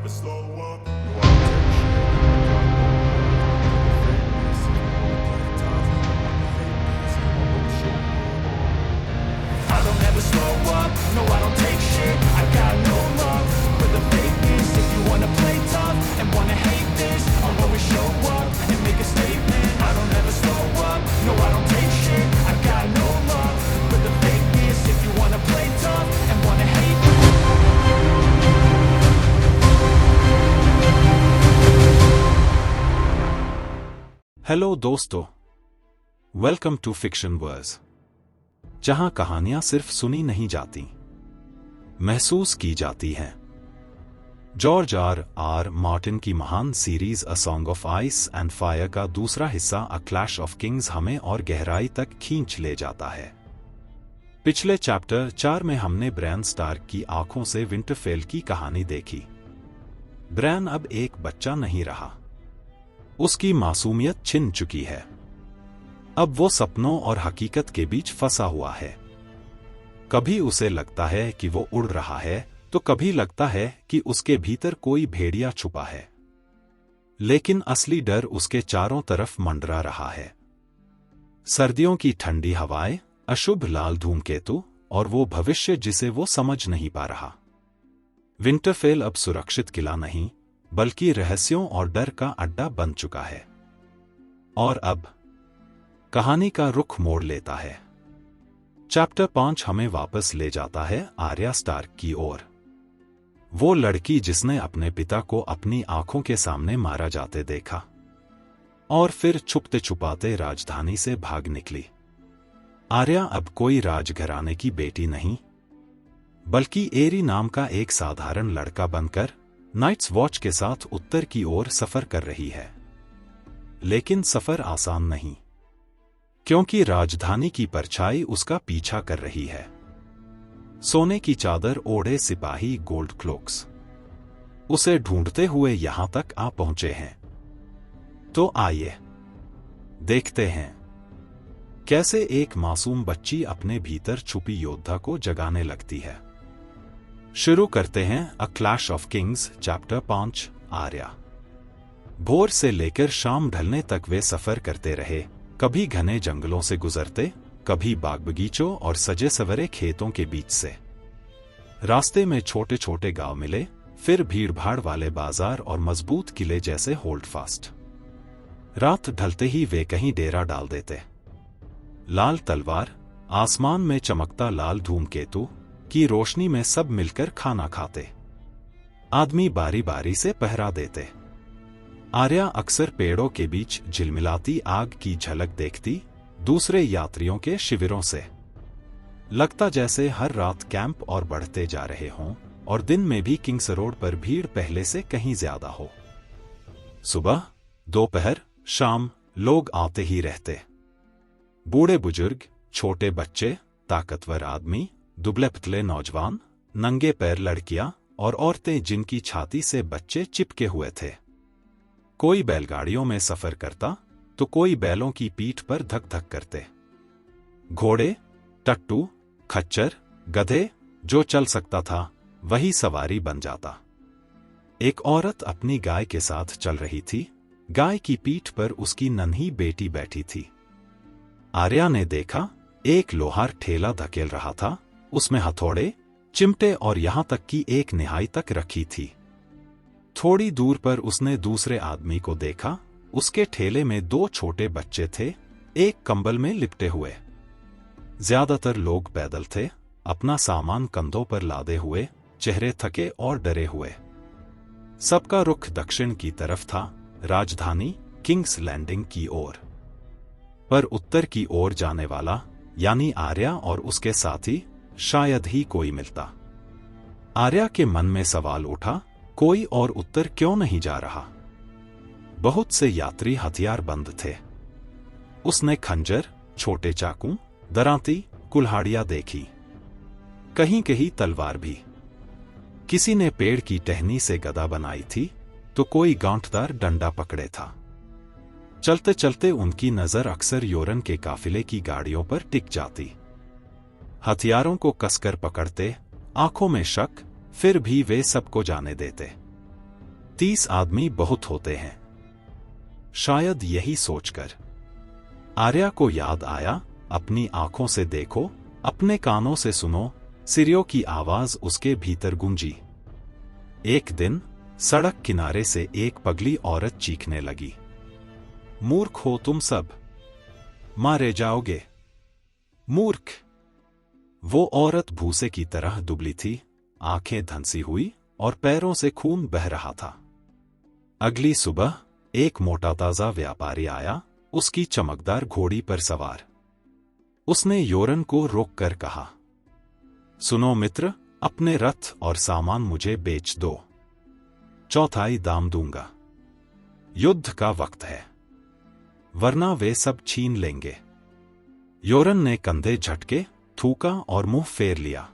never slow up. No, I don't take shit. I don't ever slow up. No, I don't take shit. I got no love for the fakeness. If you wanna play tough and wanna hate this, I'll always show up and make a statement. I don't ever slow up. No, I don't take shit. I got no love for the fakeness. If you wanna play tough and wanna hate this. Hello दोस्तों, welcome to fiction verse, जहां कहानियां सिर्फ सुनी नहीं जाती, महसूस की जाती हैं। जॉर्ज आर मार्टिन की महान series a song of ice and fire का दूसरा हिस्सा अ क्लैश ऑफ किंग्स हमें और गहराई तक खींच ले जाता है। पिछले चैप्टर 4 में हमने ब्रैन स्टार्क की आंखों से विंटरफेल की कहानी देखी। ब्रैन अब एक बच्चा नहीं रहा, उसकी मासूमियत छिन चुकी है। अब वो सपनों और हकीकत के बीच फंसा हुआ है। कभी उसे लगता है कि वो उड़ रहा है, तो कभी लगता है कि उसके भीतर कोई भेड़िया छुपा है। लेकिन असली डर उसके चारों तरफ मंडरा रहा है। सर्दियों की ठंडी हवाएं, अशुभ लाल धूमकेतु और वो भविष्य जिसे वो समझ नहीं पा रहा। विंटरफेल अब सुरक्षित किला नहीं, बल्कि रहस्यों और डर का अड्डा बन चुका है। और अब कहानी का रुख मोड़ लेता है। चैप्टर 5 हमें वापस ले जाता है आर्या स्टार्क की ओर। वो लड़की जिसने अपने पिता को अपनी आंखों के सामने मारा जाते देखा और फिर छुपते छुपाते राजधानी से भाग निकली। आर्या अब कोई राजघराने की बेटी नहीं, बल्कि एरी नाम का एक साधारण लड़का बनकर नाइट्स वॉच के साथ उत्तर की ओर सफर कर रही है। लेकिन सफर आसान नहीं, क्योंकि राजधानी की परछाई उसका पीछा कर रही है। सोने की चादर ओढ़े सिपाही गोल्ड क्लोक्स उसे ढूंढते हुए यहां तक आ पहुंचे हैं। तो आइए देखते हैं कैसे एक मासूम बच्ची अपने भीतर छुपी योद्धा को जगाने लगती है। शुरू करते हैं अ clash of Kings chapter 5 Arya. भोर से लेकर शाम ढलने तक वे सफर करते रहे। कभी घने जंगलों से गुजरते, कभी बाग बगीचों और सजे सवरे खेतों के बीच से। रास्ते में छोटे छोटे गांव मिले, फिर भीड़भाड़ वाले बाजार और मजबूत किले जैसे होल्ड फास्ट। रात ढलते ही वे कहीं डेरा डाल देते। लाल तलवार, आसमान में चमकता लाल धूमकेतु की रोशनी में सब मिलकर खाना खाते। आदमी बारी बारी से पहरा देते। आर्या अक्सर पेड़ों के बीच झिलमिलाती आग की झलक देखती, दूसरे यात्रियों के शिविरों से। लगता जैसे हर रात कैंप और बढ़ते जा रहे हों, और दिन में भी किंग्स रोड पर भीड़ पहले से कहीं ज्यादा हो। सुबह, दोपहर, शाम लोग आते ही रहते। बूढ़े बुजुर्ग, छोटे बच्चे, ताकतवर आदमी, दुबले पतले नौजवान, नंगे पैर लड़कियां और औरतें जिनकी छाती से बच्चे चिपके हुए थे। कोई बैलगाड़ियों में सफर करता, तो कोई बैलों की पीठ पर धक धक करते। घोड़े, टट्टू, खच्चर, गधे, जो चल सकता था वही सवारी बन जाता। एक औरत अपनी गाय के साथ चल रही थी। गाय की पीठ पर उसकी नन्ही बेटी बैठी थी। आर्या ने देखा, एक लोहार ठेला धकेल रहा था। उसमें हथौड़े, चिमटे और यहां तक कि एक निहाई तक रखी थी। थोड़ी दूर पर उसने दूसरे आदमी को देखा। उसके ठेले में 2 छोटे बच्चे थे, एक कंबल में लिपटे हुए। ज्यादातर लोग पैदल थे, अपना सामान कंधों पर लादे हुए, चेहरे थके और डरे हुए। सबका रुख दक्षिण की तरफ था, राजधानी किंग्स लैंडिंग की ओर। पर उत्तर की ओर जाने वाला, यानी आर्या और उसके साथी, शायद ही कोई मिलता। आर्या के मन में सवाल उठा, कोई और उत्तर क्यों नहीं जा रहा? बहुत से यात्री हथियार बंद थे। उसने खंजर, छोटे चाकू, दरांती, कुल्हाड़ियां देखी। कहीं कहीं तलवार भी। किसी ने पेड़ की टहनी से गदा बनाई थी, तो कोई गांठदार डंडा पकड़े था। चलते चलते उनकी नजर अक्सर योरन के काफिले की गाड़ियों पर टिक जाती। हथियारों को कसकर पकड़ते, आंखों में शक, फिर भी वे सबको जाने देते। 30 आदमी बहुत होते हैं। शायद यही सोचकर आर्या को याद आया, अपनी आंखों से देखो, अपने कानों से सुनो, सीढ़ियों की आवाज उसके भीतर गूंजी। एक दिन सड़क किनारे से एक पगली औरत चीखने लगी, मूर्ख हो तुम सब, मारे जाओगे, मूर्ख। वो औरत भूसे की तरह दुबली थी, आंखें धंसी हुई और पैरों से खून बह रहा था। अगली सुबह एक मोटा ताजा व्यापारी आया, उसकी चमकदार घोड़ी पर सवार। उसने योरन को रोककर कहा, सुनो मित्र, अपने रथ और सामान मुझे बेच दो, चौथाई दाम दूंगा। युद्ध का वक्त है, वरना वे सब छीन लेंगे। योरन ने कंधे झटके, थूका और मुंह फेर लिया।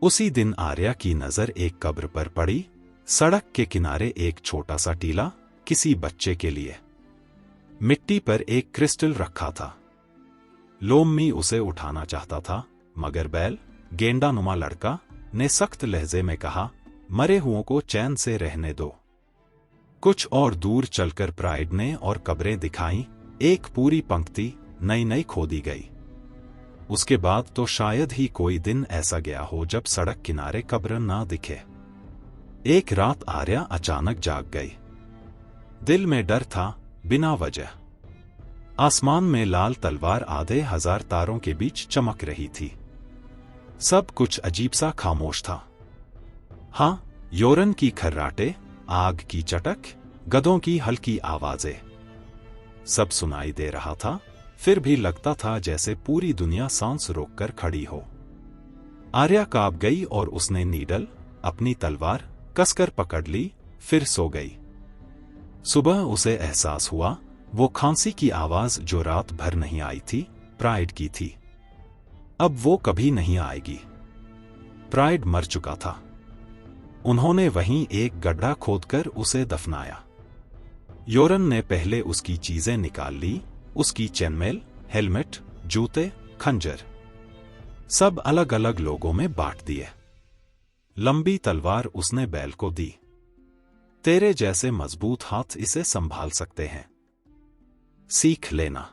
उसी दिन आर्या की नजर एक कब्र पर पड़ी। सड़क के किनारे एक छोटा सा टीला, किसी बच्चे के लिए। मिट्टी पर एक क्रिस्टल रखा था। लोम्मी उसे उठाना चाहता था, मगर बैल, गेंडानुमा लड़का, ने सख्त लहजे में कहा, मरे हुओं को चैन से रहने दो। कुछ और दूर चलकर प्राइड ने और कब्रें दिखाईं, एक पूरी पंक्ति नई नई खोदी गई। उसके बाद तो शायद ही कोई दिन ऐसा गया हो जब सड़क किनारे कब्र ना दिखे। एक रात आर्या अचानक जाग गई। दिल में डर था, बिना वजह। आसमान में लाल तलवार आधे हजार तारों के बीच चमक रही थी। सब कुछ अजीब सा खामोश था। हाँ, योरन की खर्राटे, आग की चटक, गधों की हल्की आवाजें, सब सुनाई दे रहा था। फिर भी लगता था जैसे पूरी दुनिया सांस रोककर खड़ी हो। आर्या कांप गई और उसने नीडल, अपनी तलवार, कसकर पकड़ ली, फिर सो गई। सुबह उसे एहसास हुआ, वो खांसी की आवाज जो रात भर नहीं आई थी, प्राइड की थी। अब वो कभी नहीं आएगी। प्राइड मर चुका था। उन्होंने वहीं एक गड्ढा खोदकर उसे दफनाया। योरन ने पहले उसकी चीजें निकाल ली, उसकी चेनमेल, हेलमेट, जूते, खंजर, सब अलग अलग लोगों में बांट दिए। लंबी तलवार उसने बैल को दी। तेरे जैसे मजबूत हाथ इसे संभाल सकते हैं, सीख लेना।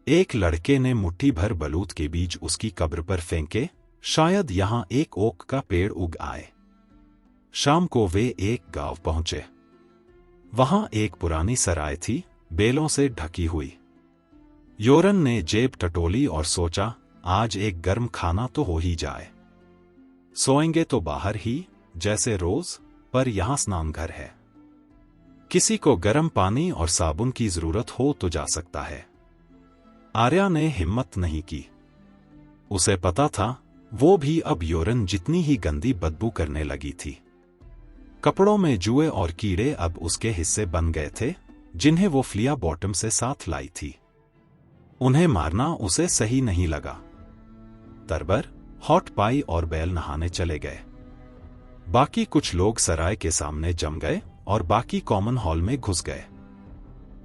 एक लड़के ने मुट्ठी भर बलूत के बीज उसकी कब्र पर फेंके, शायद यहां एक ओक का पेड़ उग आए। शाम को वे एक गांव पहुंचे। वहां एक पुरानी सराय थी, बेलों से ढकी हुई। योरन ने जेब टटोली और सोचा, आज एक गर्म खाना तो हो ही जाए। सोएंगे तो बाहर ही, जैसे रोज, पर यहां स्नान घर है। किसी को गर्म पानी और साबुन की जरूरत हो तो जा सकता है। आर्या ने हिम्मत नहीं की। उसे पता था, वो भी अब योरन जितनी ही गंदी बदबू करने लगी थी। कपड़ों में जुए और कीड़े अब उसके हिस्से बन गए थे, जिन्हें वो फ्लिया बॉटम से साथ लाई थी। उन्हें मारना उसे सही नहीं लगा। तरबर, हॉट पाई और बैल नहाने चले गए। बाकी कुछ लोग सराय के सामने जम गए और बाकी कॉमन हॉल में घुस गए।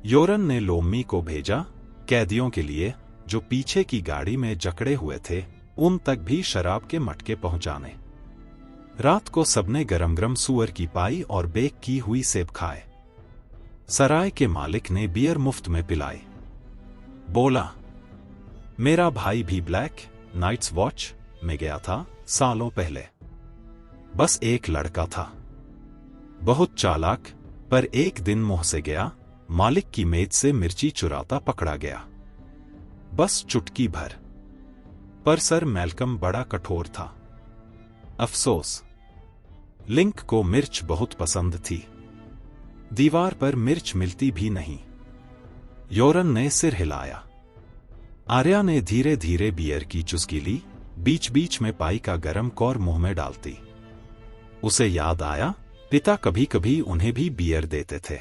योरन ने लोम्मी को भेजा, कैदियों के लिए, जो पीछे की गाड़ी में जकड़े हुए थे, उन तक भी शराब के मटके पहुंचाने। रात को सबने गरम गरम सुअर की पाई और बेक की हुई सेब खाए। सराय के मालिक ने बियर मुफ्त में पिलाई। बोला, मेरा भाई भी ब्लैक नाइट्स वॉच में गया था सालों पहले। बस एक लड़का था, बहुत चालाक, पर एक दिन मुंह से गया, मालिक की मेज से मिर्ची चुराता पकड़ा गया। बस चुटकी भर। पर सर मैल्कम बड़ा कठोर था। अफसोस, लिंक को मिर्च बहुत पसंद थी। दीवार पर मिर्च मिलती भी नहीं। योरन ने सिर हिलाया। आर्या ने धीरे धीरे बियर की चुस्की ली, बीच बीच में पाई का गरम कौर मुंह में डालती। उसे याद आया, पिता कभी कभी उन्हें भी बियर देते थे।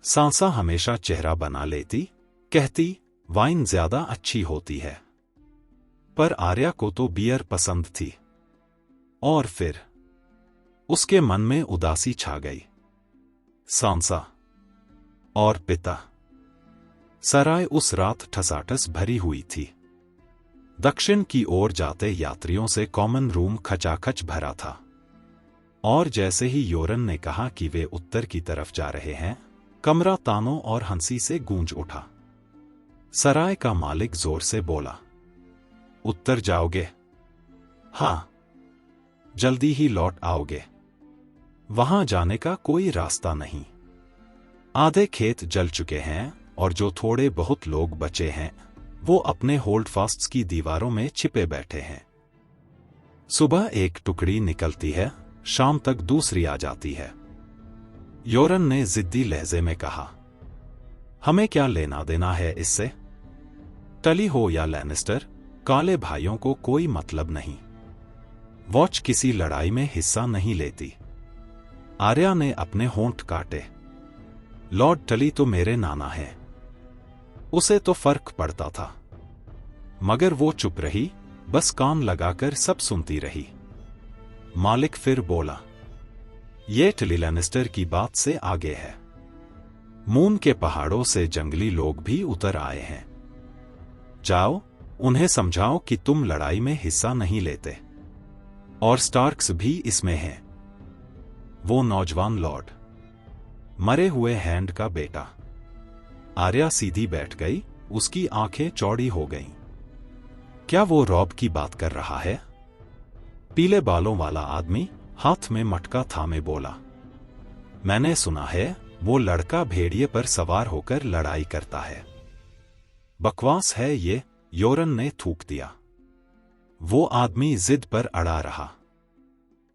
सांसा हमेशा चेहरा बना लेती, कहती, वाइन ज्यादा अच्छी होती है। पर आर्या को तो बियर पसंद थी। और फिर उसके मन में उदासी छा गई। सांसा और पिता। सराय उस रात ठसाठस भरी हुई थी। दक्षिण की ओर जाते यात्रियों से कॉमन रूम खचाखच भरा था। और जैसे ही योरन ने कहा कि वे उत्तर की तरफ जा रहे हैं, कमरा तानों और हंसी से गूंज उठा। सराय का मालिक जोर से बोला, उत्तर जाओगे? हाँ। जल्दी ही लौट आओगे? वहां जाने का कोई रास्ता नहीं। आधे खेत जल चुके हैं और जो थोड़े बहुत लोग बचे हैं वो अपने होल्डफास्ट्स की दीवारों में छिपे बैठे हैं। सुबह एक टुकड़ी निकलती है, शाम तक दूसरी आ जाती है। योरन ने जिद्दी लहजे में कहा, हमें क्या लेना देना है इससे? टली हो या लैनिस्टर, काले भाइयों को कोई मतलब नहीं। वॉच किसी लड़ाई में हिस्सा नहीं लेती। आर्या ने अपने होंठ काटे। लॉर्ड टली तो मेरे नाना है। उसे तो फर्क पड़ता था, मगर वो चुप रही, बस कान लगाकर सब सुनती रही। मालिक फिर बोला, ये टली लैनिस्टर की बात से आगे है। मून के पहाड़ों से जंगली लोग भी उतर आए हैं। जाओ, उन्हें समझाओ कि तुम लड़ाई में हिस्सा नहीं लेते, और स्टार्क्स भी इसमें हैं। वो नौजवान लॉर्ड, मरे हुए हैंड का बेटा। आर्या सीधी बैठ गई, उसकी आंखें चौड़ी हो गईं। क्या वो रॉब की बात कर रहा है? पीले बालों वाला आदमी हाथ में मटका थामे बोला, मैंने सुना है वो लड़का भेड़िए पर सवार होकर लड़ाई करता है। बकवास है ये, योरन ने थूक दिया। वो आदमी जिद पर अड़ा रहा।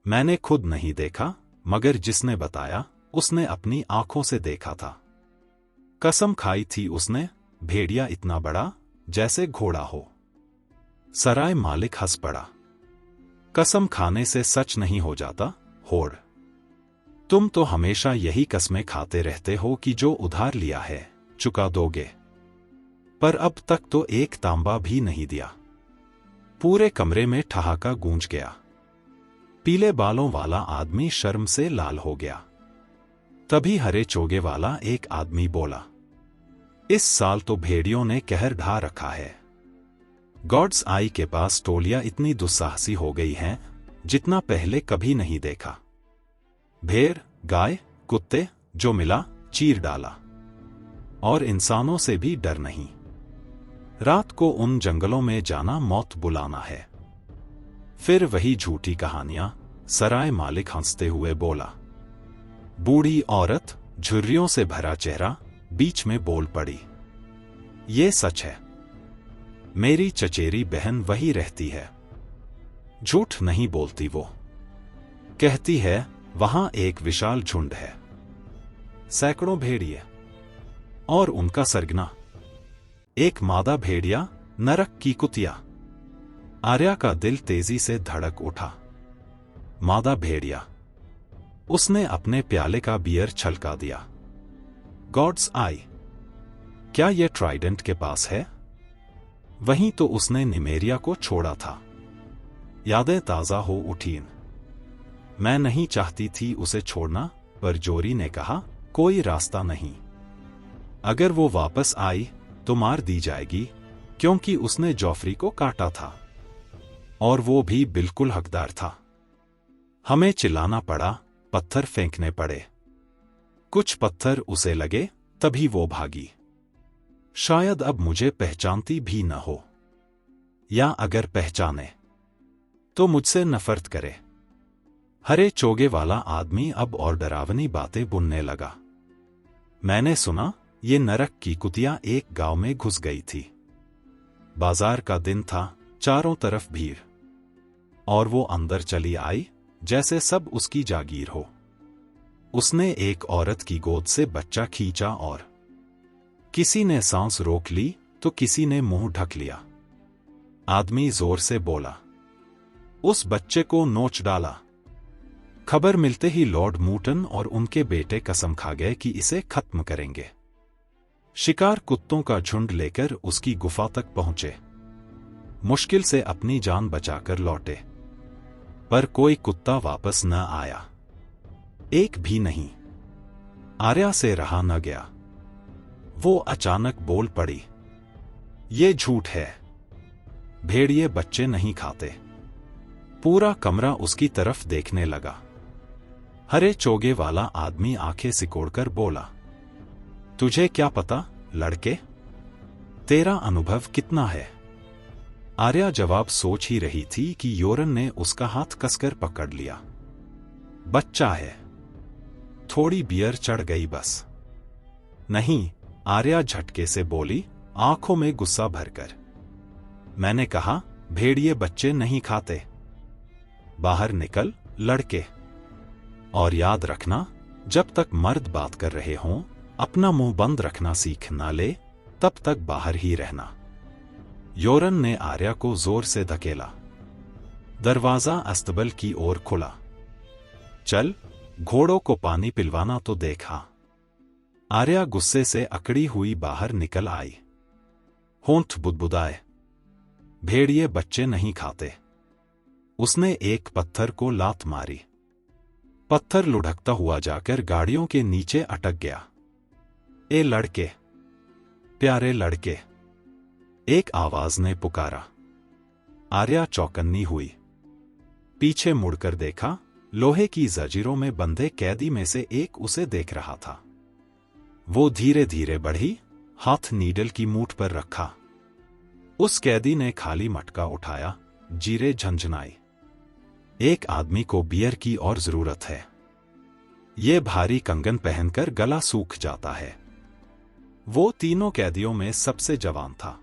मैंने खुद नहीं देखा, मगर जिसने बताया उसने अपनी आंखों से देखा था। कसम खाई थी उसने, भेड़िया इतना बड़ा जैसे घोड़ा हो। सराय मालिक हंस पड़ा। कसम खाने से सच नहीं हो जाता, होड़। तुम तो हमेशा यही कसमें खाते रहते हो कि जो उधार लिया है चुका दोगे, पर अब तक तो एक तांबा भी नहीं दिया। पूरे कमरे में ठहाका गूंज गया। पीले बालों वाला आदमी शर्म से लाल हो गया। तभी हरे चोगे वाला एक आदमी बोला, इस साल तो भेड़ियों ने कहर ढा रखा है। गॉड्स आई के पास टोलियां इतनी दुस्साहसी हो गई हैं जितना पहले कभी नहीं देखा। भेड़, गाय, कुत्ते जो मिला चीर डाला, और इंसानों से भी डर नहीं। रात को उन जंगलों में जाना मौत बुलाना है। फिर वही झूठी कहानियां। सराय मालिक हंसते हुए बोला। बूढ़ी औरत, झुर्रियों से भरा चेहरा, बीच में बोल पड़ी, ये सच है। मेरी चचेरी बहन वही रहती है। झूठ नहीं बोलती वो। कहती है वहां एक विशाल झुंड है, सैकड़ों भेड़िए, और उनका सरगना एक मादा भेड़िया, नरक की कुतिया। आर्या का दिल तेजी से धड़क उठा। मादा भेड़िया। उसने अपने प्याले का बियर छलका दिया। गॉड्स आई। क्या यह ट्राइडेंट के पास है? वहीं तो उसने निमेरिया को छोड़ा था। यादें ताजा हो उठीं। मैं नहीं चाहती थी उसे छोड़ना, पर जोरी ने कहा, कोई रास्ता नहीं। अगर वो वापस आई तो मार दी जाएगी, क्योंकि उसने जॉफरी को काटा था, और वो भी बिल्कुल हकदार था। हमें चिल्लाना पड़ा, पत्थर फेंकने पड़े। कुछ पत्थर उसे लगे, तभी वो भागी। शायद अब मुझे पहचानती भी न हो, या अगर पहचाने तो मुझसे नफरत करे। हरे चोगे वाला आदमी अब और डरावनी बातें बुनने लगा। मैंने सुना ये नरक की कुतिया एक गांव में घुस गई थी। बाजार का दिन था, चारों तरफ भीड़, और वो अंदर चली आई जैसे सब उसकी जागीर हो। उसने एक औरत की गोद से बच्चा खींचा, और किसी ने सांस रोक ली तो किसी ने मुंह ढक लिया। आदमी जोर से बोला, उस बच्चे को नोच डाला। खबर मिलते ही लॉर्ड मूटन और उनके बेटे कसम खा गए कि इसे खत्म करेंगे। शिकार कुत्तों का झुंड लेकर उसकी गुफा तक पहुंचे। मुश्किल से अपनी जान बचाकर लौटे, पर कोई कुत्ता वापस न आया, एक भी नहीं। आर्या से रहा न गया। वो अचानक बोल पड़ी, ये झूठ है, भेड़िए बच्चे नहीं खाते। पूरा कमरा उसकी तरफ देखने लगा। हरे चोगे वाला आदमी आंखें सिकोड़कर बोला, तुझे क्या पता लड़के, तेरा अनुभव कितना है? आर्या जवाब सोच ही रही थी कि योरन ने उसका हाथ कसकर पकड़ लिया। बच्चा है, थोड़ी बियर चढ़ गई बस। नहीं, आर्या झटके से बोली, आंखों में गुस्सा भरकर। मैंने कहा भेड़िए बच्चे नहीं खाते। बाहर निकल लड़के, और याद रखना, जब तक मर्द बात कर रहे हों अपना मुंह बंद रखना सीख ना ले, तब तक बाहर ही रहना। योरन ने आर्या को जोर से धकेला। दरवाजा अस्तबल की ओर खुला। चल, घोड़ों को पानी पिलवाना तो देखा। आर्या गुस्से से अकड़ी हुई बाहर निकल आई। होंठ बुदबुदाए, भेड़िए बच्चे नहीं खाते। उसने एक पत्थर को लात मारी। पत्थर लुढ़कता हुआ जाकर गाड़ियों के नीचे अटक गया। ए लड़के, प्यारे लड़के, एक आवाज ने पुकारा। आर्या चौकन्नी हुई। पीछे मुड़कर देखा, लोहे की जंजीरों में बंधे कैदी में से एक उसे देख रहा था। वो धीरे धीरे बढ़ी, हाथ नीडल की मूठ पर रखा। उस कैदी ने खाली मटका उठाया, जीरे झंझनाई। एक आदमी को बियर की और जरूरत है। ये भारी कंगन पहनकर गला सूख जाता है। वो तीनों कैदियों में सबसे जवान था।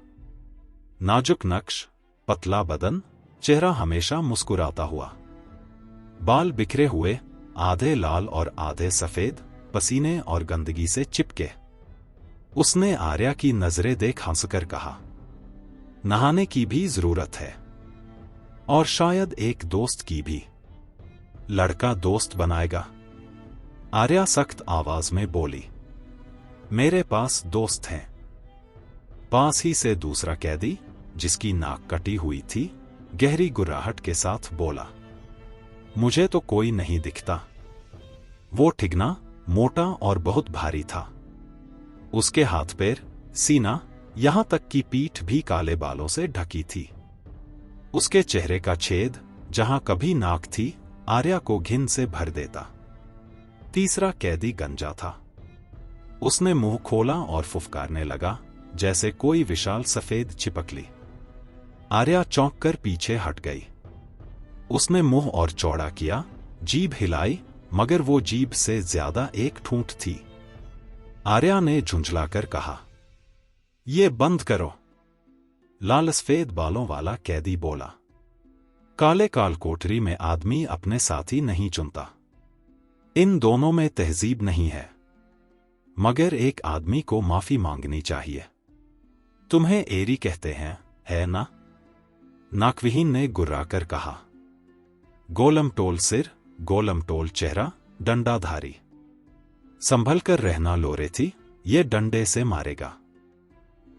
नाजुक नक्श, पतला बदन, चेहरा हमेशा मुस्कुराता हुआ। बाल बिखरे हुए, आधे लाल और आधे सफेद, पसीने और गंदगी से चिपके। उसने आर्या की नजरें देख हंसकर कहा, नहाने की भी जरूरत है, और शायद एक दोस्त की भी। लड़का दोस्त बनाएगा? आर्या सख्त आवाज में बोली। मेरे पास दोस्त हैं। पास ही से दूसरा कैदी, जिसकी नाक कटी हुई थी, गहरी गुर्राहट के साथ बोला, मुझे तो कोई नहीं दिखता। वो ठिगना, मोटा और बहुत भारी था। उसके हाथ पैर, सीना, यहां तक कि पीठ भी काले बालों से ढकी थी। उसके चेहरे का छेद, जहां कभी नाक थी, आर्या को घिन से भर देता। तीसरा कैदी गंजा था। उसने मुंह खोला और फुफकारने लगा, जैसे कोई विशाल सफेद छिपकली। आर्या चौंक कर पीछे हट गई। उसने मुंह और चौड़ा किया, जीभ हिलाई, मगर वो जीभ से ज्यादा एक ठूंठ थी। आर्या ने झुंझलाकर कहा, ये बंद करो। लाल सफेद बालों वाला कैदी बोला। काले काल कोठरी में आदमी अपने साथी नहीं चुनता। इन दोनों में तहजीब नहीं है, मगर एक आदमी को माफी मांगनी चाहिए। तुम्हें एरी कहते हैं, है ना? नाकविहीन ने गुर्राकर कहा। गोलम टोल सिर, गोलम टोल चेहरा, डंडाधारी। संभल कर रहना लोरे थी, ये डंडे से मारेगा।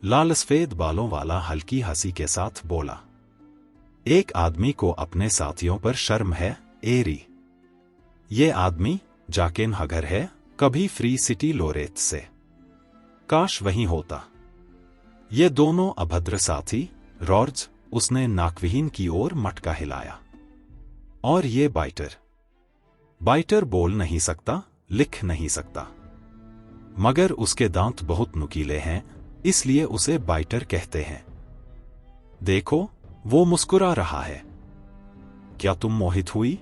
लाल सफेद बालों वाला हल्की हंसी के साथ बोला। एक आदमी को अपने साथियों पर शर्म है, एरी। ये आदमी जाकेन हगर है, कभी फ्री सिटी लोरेत से। काश वहीं होता। ये दोनों अभद्र साथी, रॉर्ज, उसने नाकविहीन की ओर मटका हिलाया। और ये बाइटर। बाइटर बोल नहीं सकता, लिख नहीं सकता, मगर उसके दांत बहुत नुकीले हैं, इसलिए उसे बाइटर कहते हैं। देखो, वो मुस्कुरा रहा है। क्या तुम मोहित हुई?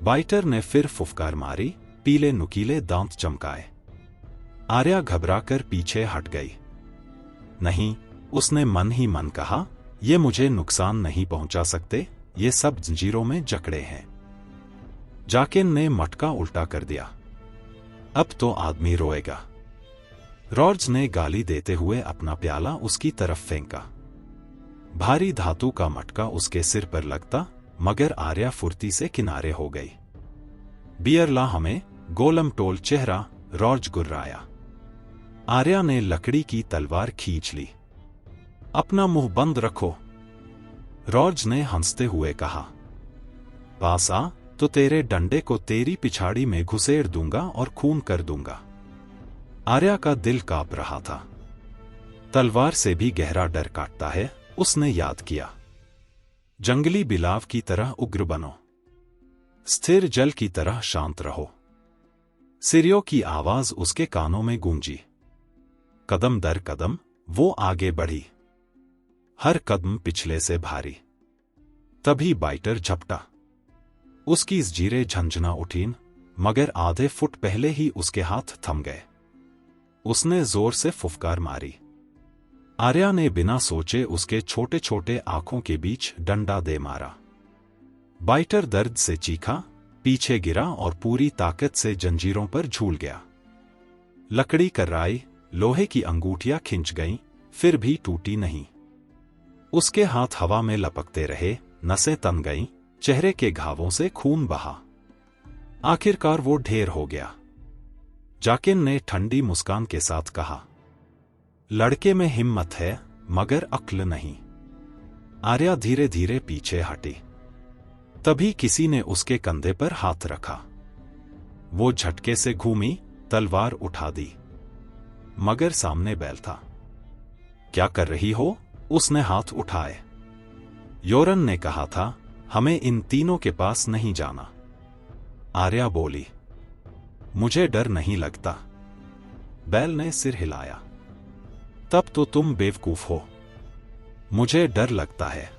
बाइटर ने फिर फुफकार मारी, पीले नुकीले दांत चमकाए। आर्या घबराकर पीछे हट गई। नहीं, उसने मन ही मन कहा, ये मुझे नुकसान नहीं पहुंचा सकते, ये सब जंजीरों में जकड़े हैं। जाकिन ने मटका उल्टा कर दिया। अब तो आदमी रोएगा। रॉर्ज ने गाली देते हुए अपना प्याला उसकी तरफ फेंका। भारी धातु का मटका उसके सिर पर लगता, मगर आर्या फुर्ती से किनारे हो गई। बियर ला हमें, गोलम टोल चेहरा, रॉर्ज गुर्राया। आर्या ने लकड़ी की तलवार खींच ली। अपना मुंह बंद रखो, रॉर्ज ने हंसते हुए कहा। पास आ तो तेरे डंडे को तेरी पिछाड़ी में घुसेड़ दूंगा और खून कर दूंगा। आर्या का दिल कांप रहा था। तलवार से भी गहरा डर काटता है, उसने याद किया। जंगली बिलाव की तरह उग्र बनो। स्थिर जल की तरह शांत रहो। सिरियो की आवाज उसके कानों में गूंजी। कदम दर कदम वो आगे बढ़ी, हर कदम पिछले से भारी। तभी बाइटर झपटा। उसकी जंजीरें झंझना उठीं, मगर आधे फुट पहले ही उसके हाथ थम गए। उसने जोर से फुफकार मारी। आर्या ने बिना सोचे उसके छोटे छोटे आंखों के बीच डंडा दे मारा। बाइटर दर्द से चीखा, पीछे गिरा और पूरी ताकत से जंजीरों पर झूल गया। लकड़ी कर्राई, लोहे की अंगूठियां खिंच गईं, फिर भी टूटी नहीं। उसके हाथ हवा में लपकते रहे, नसें तन गईं, चेहरे के घावों से खून बहा। आखिरकार वो ढेर हो गया। जाकिन ने ठंडी मुस्कान के साथ कहा, लड़के में हिम्मत है मगर अक्ल नहीं। आर्या धीरे धीरे पीछे हटी। तभी किसी ने उसके कंधे पर हाथ रखा। वो झटके से घूमी, तलवार उठा दी, मगर सामने बैल था। क्या कर रही हो? उसने हाथ उठाए। योरन ने कहा था हमें इन तीनों के पास नहीं जाना। आर्या बोली, मुझे डर नहीं लगता। बैल ने सिर हिलाया। तब तो तुम बेवकूफ हो। मुझे डर लगता है।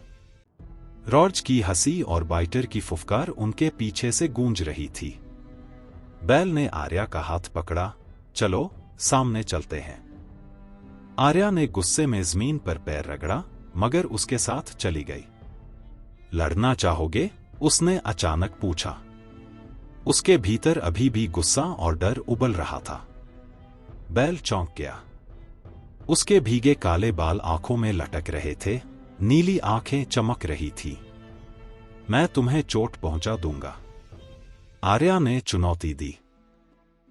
रॉर्ज की हंसी और बाइटर की फुफकार उनके पीछे से गूंज रही थी। बैल ने आर्या का हाथ पकड़ा। चलो सामने चलते हैं। आर्या ने गुस्से में जमीन पर पैर रगड़ा, मगर उसके साथ चली गई। लड़ना चाहोगे? उसने अचानक पूछा। उसके भीतर अभी भी गुस्सा और डर उबल रहा था। बैल चौंक गया। उसके भीगे काले बाल आंखों में लटक रहे थे, नीली आंखें चमक रही थी। मैं तुम्हें चोट पहुंचा दूंगा, आर्या ने चुनौती दी।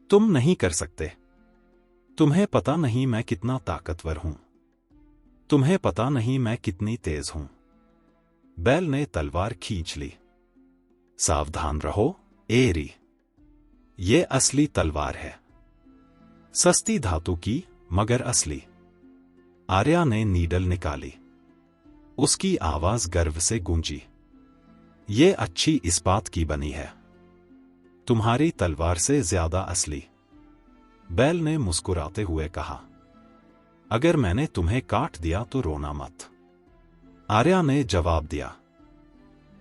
तुम नहीं कर सकते। तुम्हें पता नहीं मैं कितना ताकतवर हूं। तुम्हें पता नहीं मैं कितनी तेज हूं। बैल ने तलवार खींच ली। सावधान रहो, एरी। ये असली तलवार है। सस्ती धातु की, मगर असली। आर्या ने नीडल निकाली। उसकी आवाज गर्व से गूंजी। ये अच्छी इस्पात की बनी है। तुम्हारी तलवार से ज्यादा असली। बैल ने मुस्कुराते हुए कहा, अगर मैंने तुम्हें काट दिया तो रोना मत। आर्या ने जवाब दिया,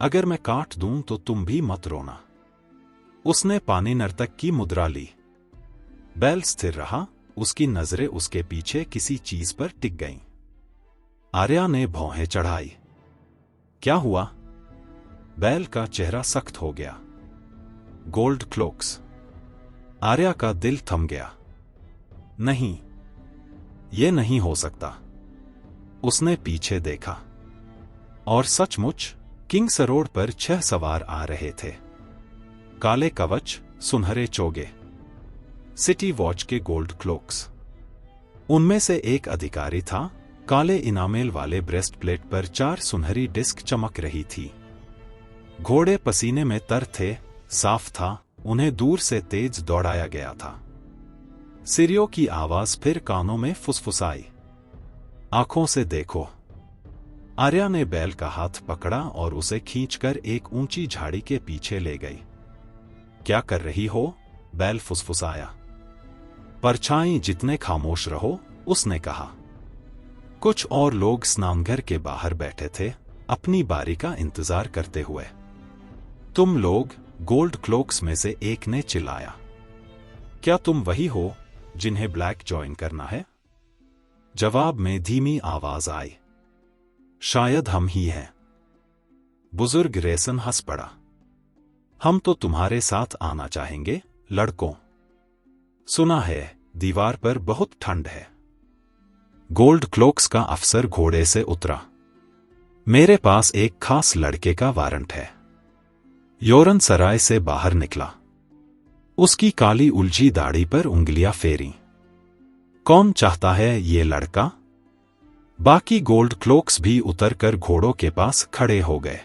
अगर मैं काट दूं तो तुम भी मत रोना। उसने पानी नर्तक की मुद्रा ली। बैल स्थिर रहा, उसकी नजरें उसके पीछे किसी चीज पर टिक गईं। आर्या ने भौहें चढ़ाई। क्या हुआ? बैल का चेहरा सख्त हो गया। Gold clocks. आर्या का दिल थम गया। नहीं, यह नहीं हो सकता। उसने पीछे देखा, और सचमुच किंग सरोड पर 6 सवार आ रहे थे। काले कवच, सुनहरे चोगे, सिटी वॉच के गोल्ड क्लोक्स। उनमें से एक अधिकारी था। काले इनामेल वाले ब्रेस्ट प्लेट पर 4 सुनहरी डिस्क चमक रही थी। घोड़े पसीने में तर थे, साफ था, उन्हें दूर से तेज दौड़ाया गया था। सिरियो की आवाज फिर कानों में फुसफुसाई, आंखों से देखो। आर्या ने बैल का हाथ पकड़ा और उसे खींचकर एक ऊंची झाड़ी के पीछे ले गई। क्या कर रही हो? बैल फुसफुसाया। परछाई जितने खामोश रहो, उसने कहा। कुछ और लोग स्नानघर के बाहर बैठे थे, अपनी बारी का इंतजार करते हुए। तुम लोग? गोल्ड क्लोक्स में से एक ने चिल्लाया। क्या तुम वही हो जिन्हें ब्लैक ज्वाइन करना है? जवाब में धीमी आवाज आई, शायद हम ही हैं। बुजुर्ग रेसन हंस पड़ा। हम तो तुम्हारे साथ आना चाहेंगे, लड़कों। सुना है दीवार पर बहुत ठंड है। गोल्ड क्लोक्स का अफसर घोड़े से उतरा। मेरे पास एक खास लड़के का वारंट है। योरन सराय से बाहर निकला। उसकी काली उलझी दाढ़ी पर उंगलियां फेरी। कौन चाहता है ये लड़का? बाकी गोल्ड क्लोक्स भी उतरकर घोड़ों के पास खड़े हो गए।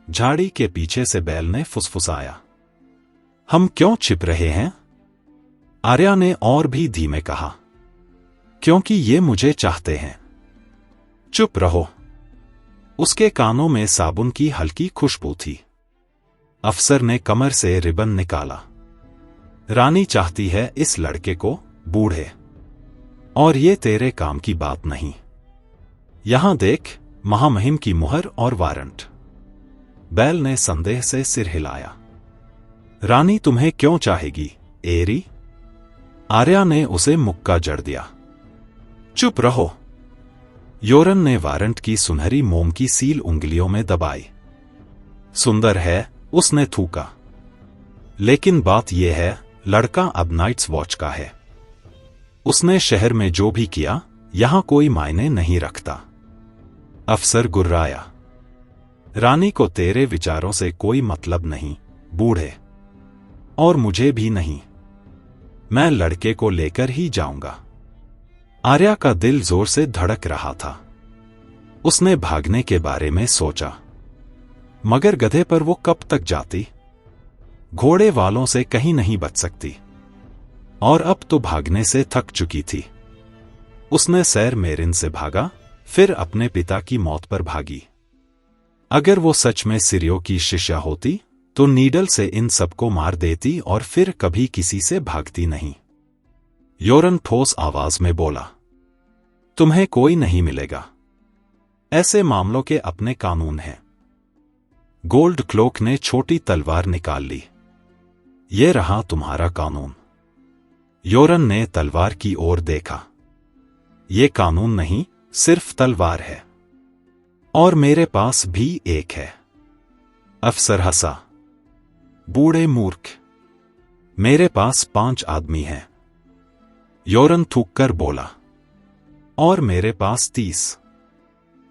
झाड़ी के पीछे से बैल ने फुसफुसाया, हम क्यों छिप रहे हैं? आर्या ने और भी धीमे कहा, क्योंकि ये मुझे चाहते हैं। चुप रहो। उसके कानों में साबुन की हल्की खुशबू थी। अफसर ने कमर से रिबन निकाला। रानी चाहती है इस लड़के को बूढ़े, और ये तेरे काम की बात नहीं। यहां देख, महामहिम की मुहर और वारंट। बैल ने संदेह से सिर हिलाया। रानी तुम्हें क्यों चाहेगी, एरी? आर्या ने उसे मुक्का जड़ दिया। चुप रहो। योरन ने वारंट की सुनहरी मोम की सील उंगलियों में दबाई। सुंदर है, उसने थूका। लेकिन बात यह है, लड़का अब नाइट्स वॉच का है। उसने शहर में जो भी किया, यहां कोई मायने नहीं रखता। अफसर गुर्राया। रानी को तेरे विचारों से कोई मतलब नहीं, बूढ़े, और मुझे भी नहीं। मैं लड़के को लेकर ही जाऊंगा। आर्या का दिल जोर से धड़क रहा था। उसने भागने के बारे में सोचा, मगर गधे पर वो कब तक जाती? घोड़े वालों से कहीं नहीं बच सकती, और अब तो भागने से थक चुकी थी। उसने सैर मेरिन से भागा, फिर अपने पिता की मौत पर भागी। अगर वो सच में सिरियो की शिष्या होती, तो नीडल से इन सबको मार देती और फिर कभी किसी से भागती नहीं। योरन ठोस आवाज में बोला, तुम्हें कोई नहीं मिलेगा। ऐसे मामलों के अपने कानून हैं। गोल्ड क्लोक ने छोटी तलवार निकाल ली। ये रहा तुम्हारा कानून। योरन ने तलवार की ओर देखा। ये कानून नहीं, सिर्फ तलवार है, और मेरे पास भी एक है। अफसर हंसा। बूढ़े मूर्ख, मेरे पास 5 आदमी हैं। योरन थूककर बोला, और मेरे पास 30।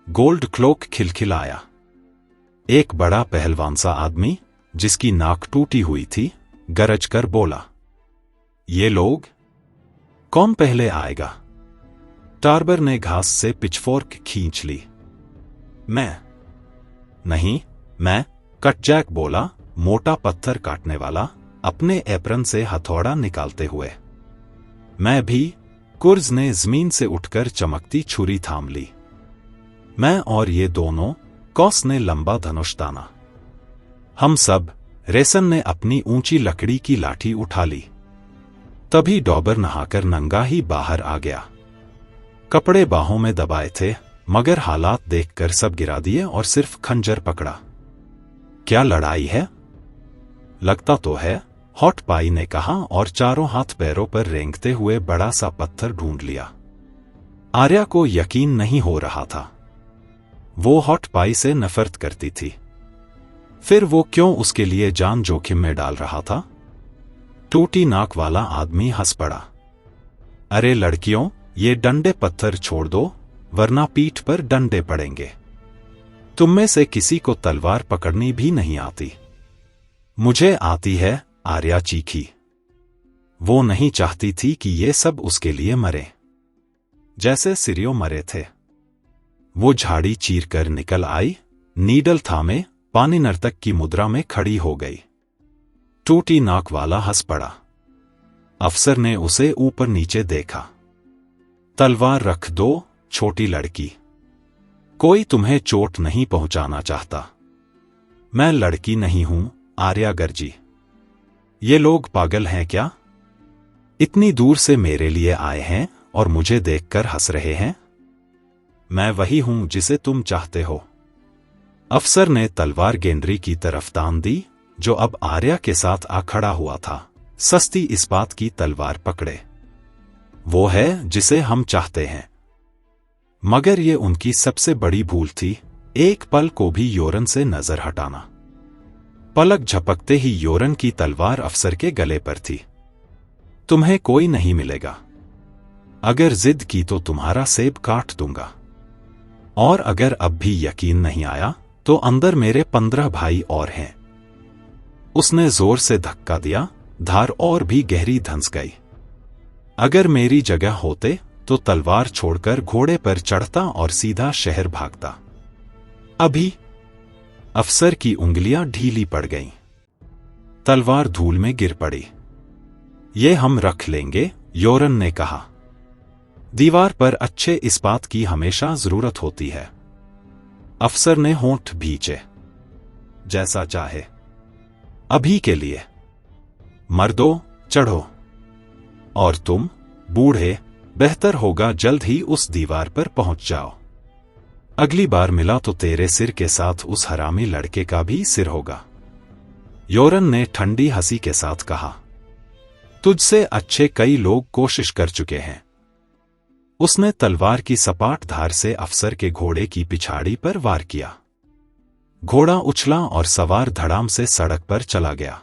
Gold cloak खिलखिलाया। एक बड़ा पहलवान सा आदमी, जिसकी नाक टूटी हुई थी, गरज कर बोला, ये लोग? कौन पहले आएगा? टार्बर ने घास से पिचफोर्क खींच ली। मैं नहीं, मैं, कटजैक बोला, मोटा पत्थर काटने वाला, अपने एप्रन से हथौड़ा निकालते हुए। मैं भी, कुर्ज ने जमीन से उठकर चमकती छुरी थाम ली। मैं और ये दोनों, कॉस ने लंबा धनुष ताना। हम सब, रेसन ने अपनी ऊंची लकड़ी की लाठी उठा ली। तभी डॉबर नहाकर नंगा ही बाहर आ गया। कपड़े बाहों में दबाए थे, मगर हालात देखकर सब गिरा दिए और सिर्फ खंजर पकड़ा। क्या लड़ाई है? लगता तो है, हॉट पाई ने कहा और चारों हाथ पैरों पर रेंगते हुए बड़ा सा पत्थर ढूंढ लिया। आर्या को यकीन नहीं हो रहा था। वो हॉट पाई से नफरत करती थी, फिर वो क्यों उसके लिए जान जोखिम में डाल रहा था? टूटी नाक वाला आदमी हंस पड़ा। अरे लड़कियों, ये डंडे पत्थर छोड़ दो, वरना पीठ पर डंडे पड़ेंगे। तुम में से किसी को तलवार पकड़नी भी नहीं आती। मुझे आती है, आर्या चीखी। वो नहीं चाहती थी कि ये सब उसके लिए मरे, जैसे सिरियो मरे थे। वो झाड़ी चीर कर निकल आई, नीडल थामे, पानी नर्तक की मुद्रा में खड़ी हो गई। टूटी नाक वाला हंस पड़ा। अफसर ने उसे ऊपर नीचे देखा। तलवार रख दो, छोटी लड़की। कोई तुम्हें चोट नहीं पहुंचाना चाहता। मैं लड़की नहीं हूं, आर्या गरजी। ये लोग पागल हैं क्या? इतनी दूर से मेरे लिए आए हैं और मुझे देखकर हंस रहे हैं। मैं वही हूं जिसे तुम चाहते हो। अफसर ने तलवार गेंद्री की तरफ तान दी, जो अब आर्या के साथ आ खड़ा हुआ था। सस्ती इस्पात की तलवार पकड़े। वो है जिसे हम चाहते हैं। मगर ये उनकी सबसे बड़ी भूल थी, एक पल को भी योरन से नजर हटाना। पलक झपकते ही योरन की तलवार अफसर के गले पर थी। तुम्हें कोई नहीं मिलेगा। अगर जिद की तो तुम्हारा सेब काट दूंगा। और अगर अब भी यकीन नहीं आया, तो अंदर मेरे 15 भाई और हैं। उसने जोर से धक्का दिया, धार और भी गहरी धंस गई। अगर मेरी जगह होते, तो तलवार छोड़कर घोड़े पर चढ़ता और सीधा शहर भागता। अभी अफसर की उंगलियां ढीली पड़ गईं। तलवार धूल में गिर पड़ी। ये हम रख लेंगे, योरन ने कहा। दीवार पर अच्छे इस्पात की हमेशा जरूरत होती है। अफसर ने होंठ भींचे। जैसा चाहे। अभी के लिए मर्दों चढ़ो। और तुम बूढ़े, बेहतर होगा जल्द ही उस दीवार पर पहुंच जाओ। अगली बार मिला तो तेरे सिर के साथ उस हरामी लड़के का भी सिर होगा। योरन ने ठंडी हंसी के साथ कहा, तुझसे अच्छे कई लोग कोशिश कर चुके हैं। उसने तलवार की सपाट धार से अफसर के घोड़े की पिछाड़ी पर वार किया। घोड़ा उछला और सवार धड़ाम से सड़क पर चला गया।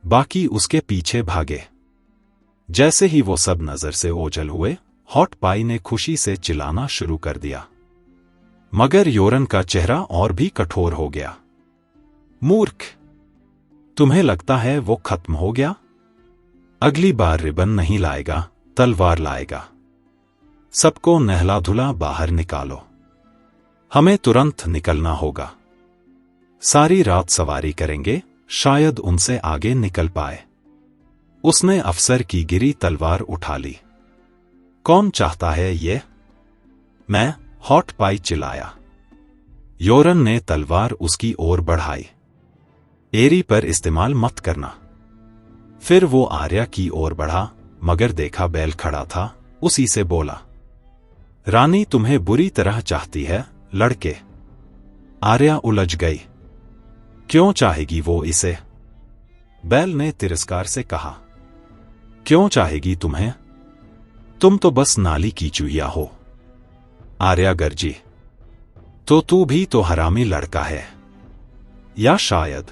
बाकी उसके पीछे भागे। जैसे ही वो सब नजर से ओझल हुए, हॉट पाई ने खुशी से चिल्लाना शुरू कर दिया। मगर योरन का चेहरा और भी कठोर हो गया। मूर्ख, तुम्हें लगता है वो खत्म हो गया? अगली बार रिबन नहीं लाएगा, तलवार लाएगा। सबको नहला धुला बाहर निकालो। हमें तुरंत निकलना होगा। सारी रात सवारी करेंगे, शायद उनसे आगे निकल पाए। उसने अफसर की गिरी तलवार उठा ली। कौन चाहता है ये? मैं, हॉट पाई चिल्लाया। योरन ने तलवार उसकी ओर बढ़ाई। एरी पर इस्तेमाल मत करना। फिर वो आर्या की ओर बढ़ा, मगर देखा बैल खड़ा था, उसी से बोला, रानी तुम्हें बुरी तरह चाहती है, लड़के। आर्या उलझ गई। क्यों चाहेगी वो इसे? बैल ने तिरस्कार से कहा, क्यों चाहेगी तुम्हें? तुम तो बस नाली की चूहिया हो। आर्या गरजी, तो तू भी तो हरामी लड़का है। या शायद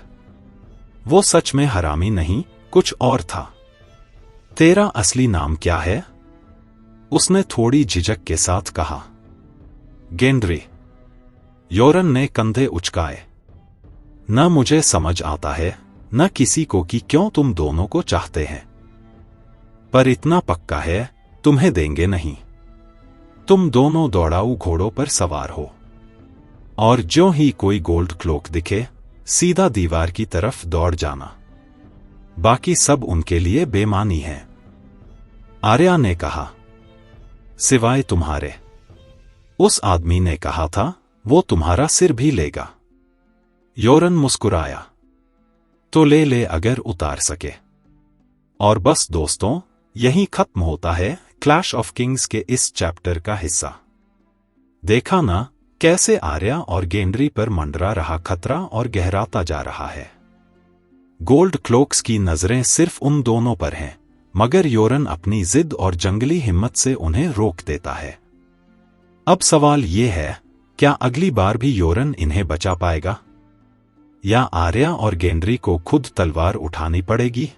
वो सच में हरामी नहीं, कुछ और था। तेरा असली नाम क्या है? उसने थोड़ी झिझक के साथ कहा। गेंड्री। योरन ने कंधे उचकाए। न मुझे समझ आता है, न किसी को कि क्यों तुम दोनों को चाहते हैं। पर इतना पक्का है, तुम्हें देंगे नहीं। तुम दोनों दौड़ाऊ घोड़ों पर सवार हो, और ज्यों ही कोई गोल्ड क्लोक दिखे, सीधा दीवार की तरफ दौड़ जाना। बाकी सब उनके लिए बेमानी है। आर्या ने कहा, सिवाय तुम्हारे। उस आदमी ने कहा था, वो तुम्हारा सिर भी लेगा। योरन मुस्कुराया। तो ले ले अगर उतार सके। और बस दोस्तों, यहीं खत्म होता है क्लैश ऑफ किंग्स के इस चैप्टर का हिस्सा। देखा ना कैसे आर्या और गेंड्री पर मंडरा रहा खतरा और गहराता जा रहा है। गोल्ड क्लोक्स की नजरें सिर्फ उन दोनों पर हैं, मगर योरन अपनी जिद और जंगली हिम्मत से उन्हें रोक देता है। अब सवाल ये है, क्या अगली बार भी योरन इन्हें बचा पाएगा? या आर्या और गेंड्री को खुद तलवार उठानी पड़ेगी?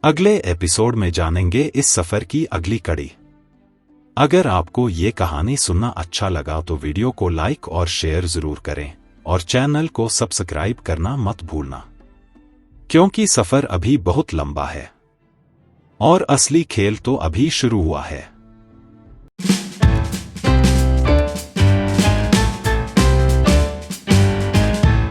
अगले एपिसोड में जानेंगे इस सफर की अगली कड़ी। अगर आपको ये कहानी सुनना अच्छा लगा तो वीडियो को लाइक और शेयर जरूर करें, और चैनल को सब्सक्राइब करना मत भूलना, क्योंकि सफर अभी बहुत लंबा है और असली खेल तो अभी शुरू हुआ है।